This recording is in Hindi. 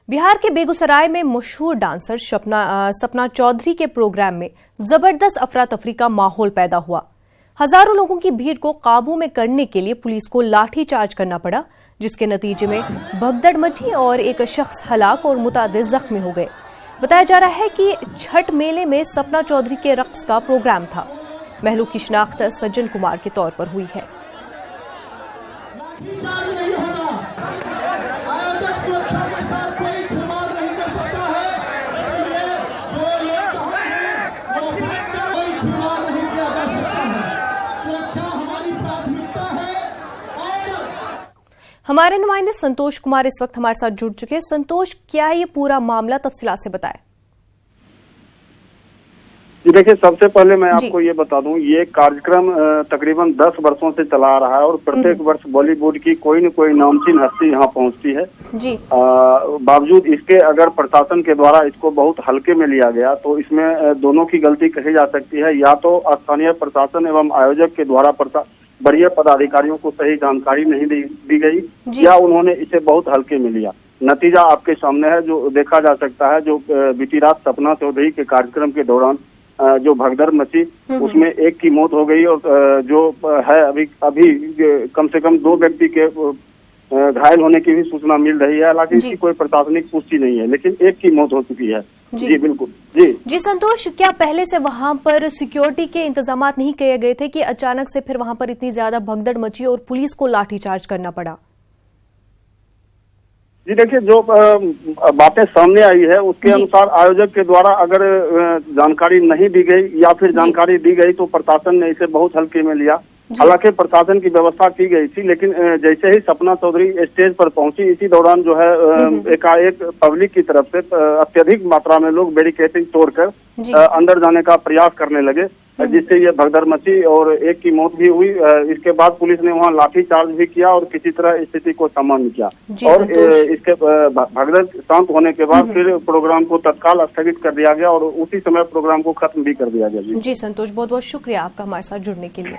बिहार के बेगूसराय में मशहूर डांसर सपना चौधरी के प्रोग्राम में जबरदस्त अफरा तफरी का माहौल पैदा हुआ। हजारों लोगों की भीड़ को काबू में करने के लिए पुलिस को लाठीचार्ज करना पड़ा, जिसके नतीजे में भगदड़ मची और एक शख्स हलाक और मुतादिद जख्मी हो गए। बताया जा रहा है कि छठ मेले में सपना चौधरी के रक्स का प्रोग्राम था। महलू की शिनाख्त सज्जन कुमार के तौर पर हुई है। हमारे नुमाइंदे संतोष कुमार इस वक्त हमारे साथ जुड़ चुके हैं। संतोष, क्या ये पूरा मामला तफसीलात से बताएं। जी देखिए, सबसे पहले मैं आपको ये बता दूं, ये कार्यक्रम तकरीबन 10 वर्षों से चला आ रहा है और प्रत्येक वर्ष बॉलीवुड की कोई न कोई नामचीन हस्ती यहाँ पहुँचती है। जी बावजूद इसके अगर प्रशासन के द्वारा इसको बहुत हल्के में लिया गया तो इसमें दोनों की गलती कही जा सकती है। या तो स्थानीय प्रशासन एवं आयोजक के द्वारा वरीय पदाधिकारियों को सही जानकारी नहीं दी गई, या उन्होंने इसे बहुत हल्के में लिया। नतीजा आपके सामने है, जो देखा जा सकता है। जो बीती रात सपना चौधरी के कार्यक्रम के दौरान जो भगदड़ मची, उसमें एक की मौत हो गई और जो है अभी कम से कम 2 व्यक्ति के घायल होने की भी सूचना मिल रही है। हालांकि इसकी कोई प्रशासनिक पुष्टि नहीं है, लेकिन एक की मौत हो चुकी है। जी बिल्कुल। जी संतोष, क्या पहले से वहां पर सिक्योरिटी के इंतजाम नहीं किए गए थे कि अचानक से फिर वहां पर इतनी ज्यादा भगदड़ मची और पुलिस को लाठीचार्ज करना पड़ा? जी देखिए, जो बातें सामने आई है उसके अनुसार आयोजक के द्वारा अगर जानकारी नहीं दी गई या फिर जानकारी दी गई तो प्रशासन ने इसे बहुत हल्के में लिया। हालांकि प्रशासन की व्यवस्था की गई थी, लेकिन जैसे ही सपना चौधरी स्टेज पर पहुंची, इसी दौरान जो है एकाएक पब्लिक की तरफ से अत्यधिक मात्रा में लोग बैरिकेडिंग तोड़कर अंदर जाने का प्रयास करने लगे, जिससे ये भगदड़ मची और एक की मौत भी हुई। इसके बाद पुलिस ने वहां लाठीचार्ज भी किया और किसी तरह स्थिति को सामान्य किया और इसके भगदड़ शांत होने के बाद फिर प्रोग्राम को तत्काल स्थगित कर दिया गया और उसी समय प्रोग्राम को खत्म भी कर दिया गया। जी संतोष, बहुत बहुत शुक्रिया आपका हमारे साथ जुड़ने के लिए।